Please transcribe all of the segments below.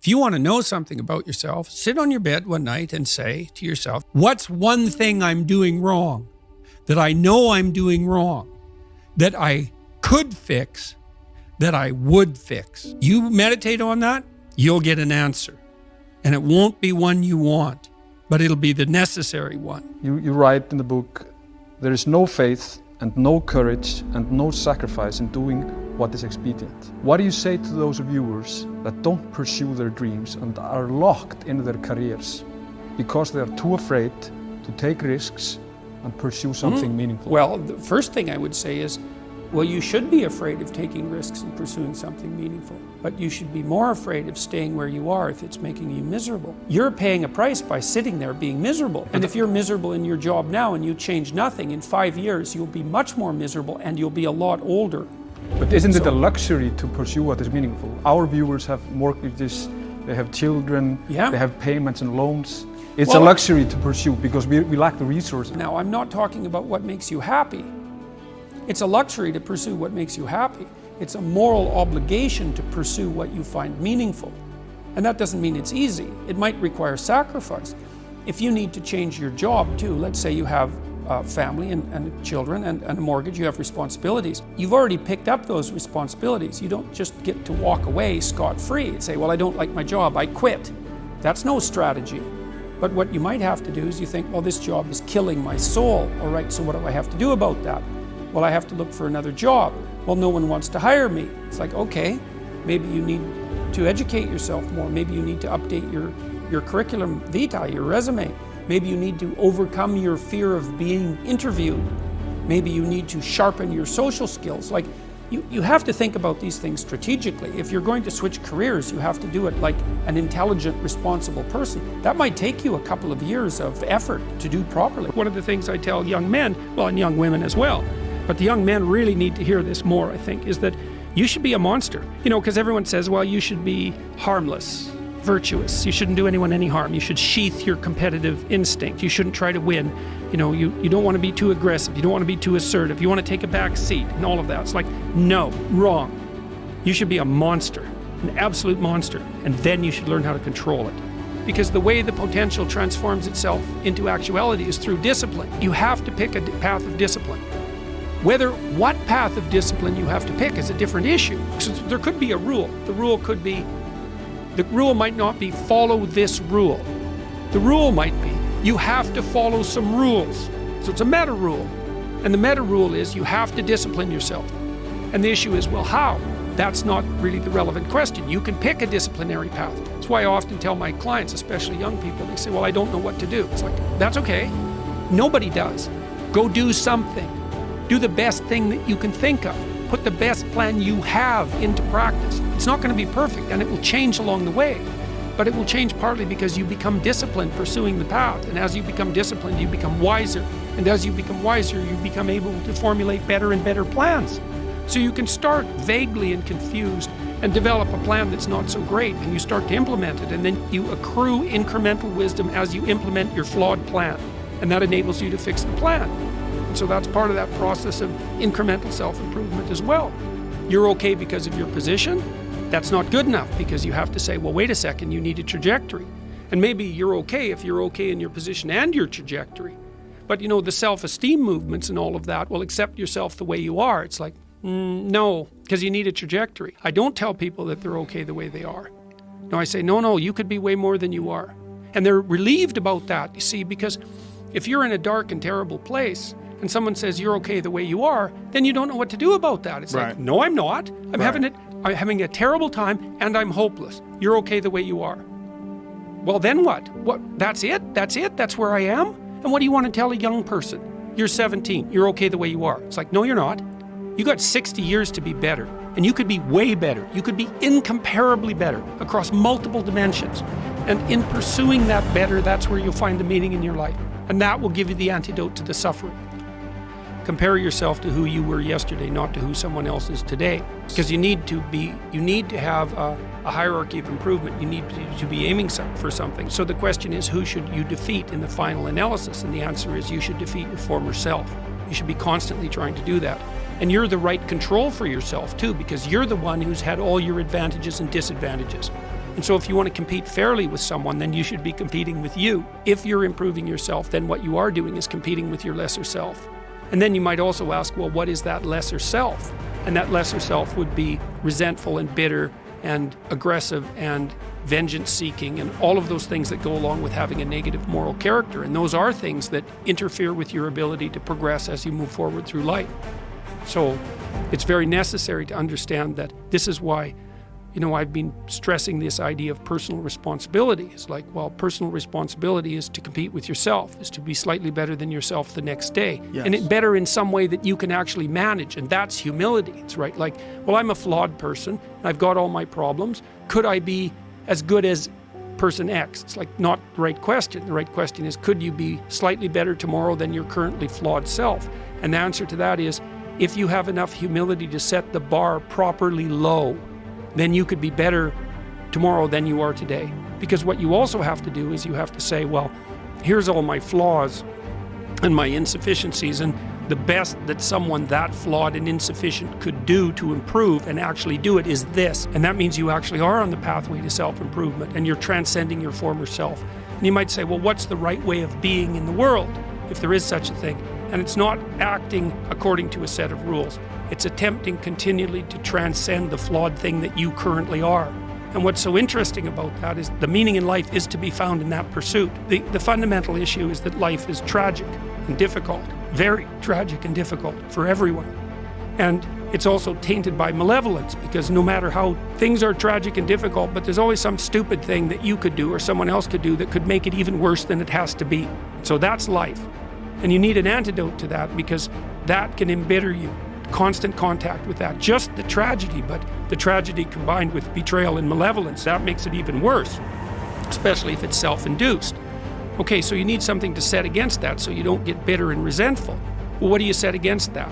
If you want to know something about yourself, sit on your bed one night and say to yourself, what's one thing I'm doing wrong that I know I'm doing wrong, that I could fix, that I would fix? You meditate on that, you'll get an answer. And it won't be one you want, but it'll be the necessary one. You write in the book, there is no faith and no courage and no sacrifice in doing what is expedient. What do you say to those viewers that don't pursue their dreams and are locked into their careers because they are too afraid to take risks and pursue something meaningful? Well, the first thing I would say is, well, you should be afraid of taking risks and pursuing something meaningful, but you should be more afraid of staying where you are if it's making you miserable. You're paying a price by sitting there being miserable. And if you're miserable in your job now and you change nothing, in 5 years, you'll be much more miserable and you'll be a lot older. But isn't it a luxury to pursue what is meaningful? Our viewers have mortgages, they have children, they have payments and loans. It's a luxury to pursue because we lack the resources. Now, I'm not talking about what makes you happy. It's a luxury to pursue what makes you happy. It's a moral obligation to pursue what you find meaningful. And that doesn't mean it's easy. It might require sacrifice. If you need to change your job too, let's say you have a family and children and a mortgage, you have responsibilities. You've already picked up those responsibilities. You don't just get to walk away scot-free and say, well, I don't like my job, I quit. That's no strategy. But what you might have to do is you think, well, this job is killing my soul. All right, so what do I have to do about that? Well, I have to look for another job. Well, no one wants to hire me. It's like, okay, maybe you need to educate yourself more. Maybe you need to update your curriculum vitae, your resume. Maybe you need to overcome your fear of being interviewed. Maybe you need to sharpen your social skills. Like, you have to think about these things strategically. If you're going to switch careers, you have to do it like an intelligent, responsible person. That might take you a couple of years of effort to do properly. One of the things I tell young men, well, and young women as well, but the young men really need to hear this more, I think, is that you should be a monster. You know, because everyone says, well, you should be harmless, virtuous. You shouldn't do anyone any harm. You should sheath your competitive instinct. You shouldn't try to win. You know, you don't want to be too aggressive. You don't want to be too assertive. You want to take a back seat and all of that. It's like, no, wrong. You should be a monster, an absolute monster, and then you should learn how to control it. Because the way the potential transforms itself into actuality is through discipline. You have to pick a path of discipline. What path of discipline you have to pick is a different issue. So there could be a rule. The rule might not be follow this rule. The rule might be you have to follow some rules. So it's a meta rule. And the meta rule is you have to discipline yourself. And the issue is, well, how? That's not really the relevant question. You can pick a disciplinary path. That's why I often tell my clients, especially young people, they say, well, I don't know what to do. It's like, that's okay. Nobody does. Go do something. Do the best thing that you can think of. Put the best plan you have into practice. It's not going to be perfect, and it will change along the way. But it will change partly because you become disciplined pursuing the path. And as you become disciplined, you become wiser. And as you become wiser, you become able to formulate better and better plans. So you can start vaguely and confused and develop a plan that's not so great, and you start to implement it. And then you accrue incremental wisdom as you implement your flawed plan. And that enables you to fix the plan. And so that's part of that process of incremental self-improvement as well. You're okay because of your position. That's not good enough because you have to say, well, wait a second, you need a trajectory. And maybe you're okay if you're okay in your position and your trajectory. But you know, the self-esteem movements and all of that, well, accept yourself the way you are. It's like, no, because you need a trajectory. I don't tell people that they're okay the way they are. No, I say, no, you could be way more than you are. And they're relieved about that, you see, because if you're in a dark and terrible place, and someone says you're okay the way you are, then you don't know what to do about that. It's like, no, I'm not. I'm having a terrible time and I'm hopeless. You're okay the way you are. Well, then what? That's it? That's where I am? And what do you want to tell a young person? You're 17. You're okay the way you are. It's like, no, you're not. You got 60 years to be better. And you could be way better. You could be incomparably better across multiple dimensions. And in pursuing that better, that's where you'll find the meaning in your life. And that will give you the antidote to the suffering. Compare yourself to who you were yesterday, not to who someone else is today. Because you need to have a hierarchy of improvement. You need to be aiming for something. So the question is, who should you defeat in the final analysis? And the answer is, you should defeat your former self. You should be constantly trying to do that. And you're the right control for yourself too, because you're the one who's had all your advantages and disadvantages. And so if you want to compete fairly with someone, then you should be competing with you. If you're improving yourself, then what you are doing is competing with your lesser self. And then you might also ask, well, what is that lesser self? And that lesser self would be resentful and bitter and aggressive and vengeance-seeking and all of those things that go along with having a negative moral character. And those are things that interfere with your ability to progress as you move forward through life. So it's very necessary to understand that this is why, I've been stressing this idea of personal responsibility. It's like, well, personal responsibility is to compete with yourself, is to be slightly better than yourself the next day. Yes. And it better in some way that you can actually manage. And that's humility. It's right. Like, well, I'm a flawed person. I've got all my problems. Could I be as good as person X? It's like not the right question. The right question is, could you be slightly better tomorrow than your currently flawed self? And the answer to that is, if you have enough humility to set the bar properly low, then you could be better tomorrow than you are today. Because what you also have to do is you have to say, well, here's all my flaws and my insufficiencies, and the best that someone that flawed and insufficient could do to improve and actually do it is this. And that means you actually are on the pathway to self-improvement and you're transcending your former self. And you might say, well, what's the right way of being in the world, if there is such a thing? And it's not acting according to a set of rules. It's attempting continually to transcend the flawed thing that you currently are. And what's so interesting about that is the meaning in life is to be found in that pursuit. The fundamental issue is that life is tragic and difficult, very tragic and difficult for everyone. And it's also tainted by malevolence, because no matter how things are tragic and difficult, but there's always some stupid thing that you could do or someone else could do that could make it even worse than it has to be. So that's life. And you need an antidote to that, because that can embitter you. Constant contact with that, just the tragedy, but the tragedy combined with betrayal and malevolence, that makes it even worse, especially if it's self-induced. Okay, so you need something to set against that so you don't get bitter and resentful. Well, what do you set against that?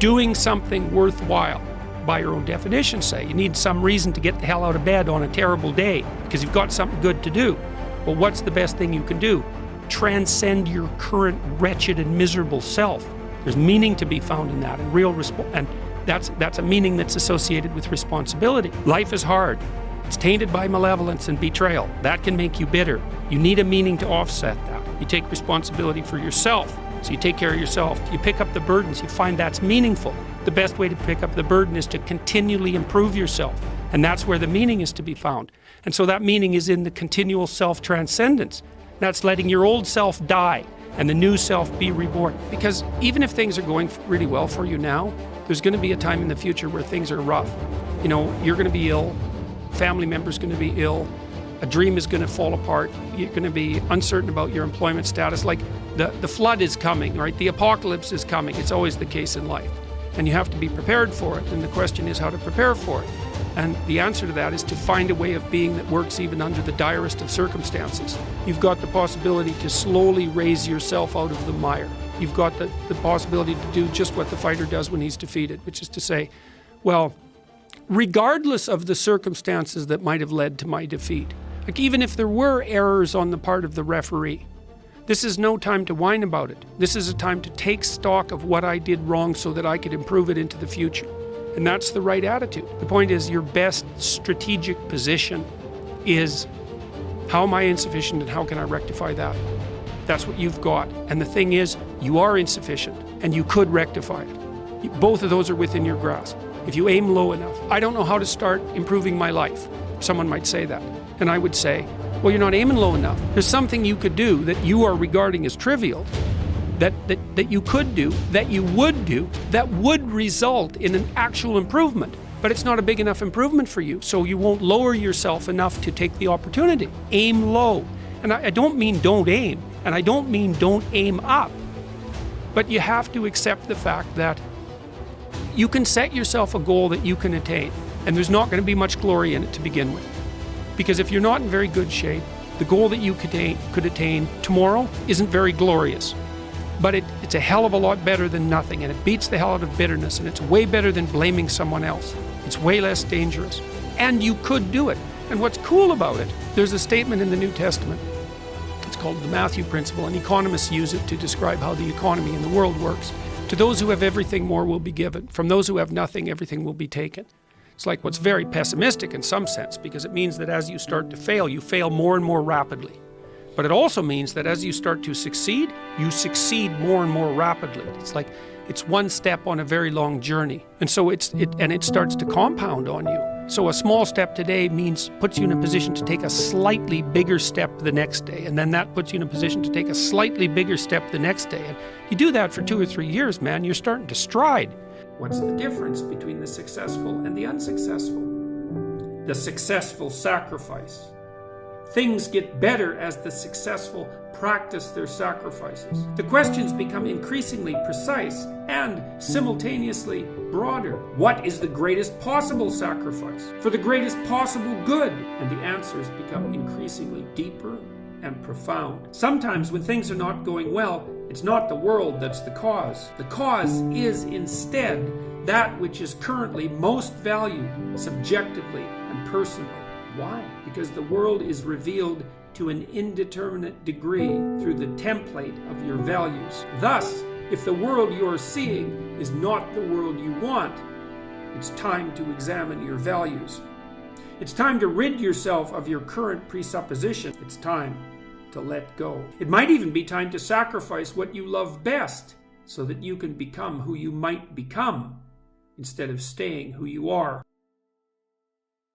Doing something worthwhile, by your own definition, say. You need some reason to get the hell out of bed on a terrible day because you've got something good to do. Well, what's the best thing you can do? Transcend your current wretched and miserable self. There's meaning to be found in that, and that's a meaning that's associated with responsibility. Life is hard. It's tainted by malevolence and betrayal. That can make you bitter. You need a meaning to offset that. You take responsibility for yourself, so you take care of yourself. You pick up the burdens. You find that's meaningful. The best way to pick up the burden is to continually improve yourself, and that's where the meaning is to be found. And so that meaning is in the continual self-transcendence. That's letting your old self die and the new self be reborn. Because even if things are going really well for you now, there's going to be a time in the future where things are rough. You're going to be ill, family member's going to be ill, a dream is going to fall apart, you're going to be uncertain about your employment status. Like the flood is coming, right? The apocalypse is coming. It's always the case in life. And you have to be prepared for it. And the question is how to prepare for it. And the answer to that is to find a way of being that works even under the direst of circumstances. You've got the possibility to slowly raise yourself out of the mire. You've got the possibility to do just what the fighter does when he's defeated, which is to say, well, regardless of the circumstances that might have led to my defeat, like even if there were errors on the part of the referee, this is no time to whine about it. This is a time to take stock of what I did wrong so that I could improve it into the future. And that's the right attitude. The point is, your best strategic position is, how am I insufficient and how can I rectify that? That's what you've got. And the thing is, you are insufficient and you could rectify it. Both of those are within your grasp. If you aim low enough. I don't know how to start improving my life. Someone might say that. And I would say, well, you're not aiming low enough. There's something you could do that you are regarding as trivial, that you could do, that you would do, that would result in an actual improvement. But it's not a big enough improvement for you, so you won't lower yourself enough to take the opportunity. Aim low. And I don't mean don't aim, and I don't mean don't aim up. But you have to accept the fact that you can set yourself a goal that you can attain, and there's not going to be much glory in it to begin with. Because if you're not in very good shape, the goal that you could attain tomorrow isn't very glorious. But it's a hell of a lot better than nothing, and it beats the hell out of bitterness, and it's way better than blaming someone else. It's way less dangerous. And you could do it. And what's cool about it, there's a statement in the New Testament. It's called the Matthew Principle, and economists use it to describe how the economy in the world works. To those who have everything, more will be given. From those who have nothing, everything will be taken. It's like what's very pessimistic in some sense, because it means that as you start to fail, you fail more and more rapidly. But it also means that as you start to succeed, you succeed more and more rapidly. It's like it's one step on a very long journey. And so it starts to compound on you. So a small step today puts you in a position to take a slightly bigger step the next day. And then that puts you in a position to take a slightly bigger step the next day. And you do that for 2 or 3 years, man, you're starting to stride. What's the difference between the successful and the unsuccessful? The successful sacrifice. Things get better as the successful practice their sacrifices. The questions become increasingly precise and simultaneously broader. What is the greatest possible sacrifice for the greatest possible good? And the answers become increasingly deeper and profound. Sometimes when things are not going well, it's not the world that's the cause. The cause is instead that which is currently most valued subjectively and personally. Why? Because the world is revealed to an indeterminate degree through the template of your values. Thus, if the world you're seeing is not the world you want, it's time to examine your values. It's time to rid yourself of your current presupposition. It's time to let go. It might even be time to sacrifice what you love best so that you can become who you might become instead of staying who you are.